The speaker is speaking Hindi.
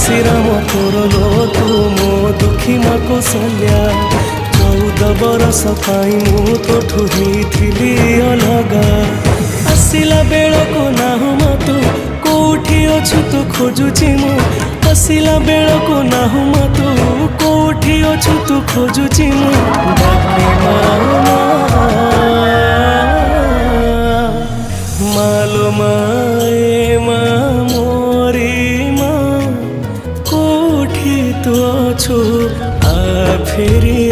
श्रीराम तोर लो तू मो दुखी माँ कौशल्या 14 बरस पाई मु तोठू ही अलगा आसला बेल को नाहु मतो कोठी अछु तू खोजुची मु आसला बेल को नाहु मतो कोठी अछु तू खोजुची मु डाके मालो माए मा मोरी मा कोठी तो अछु आ फेरी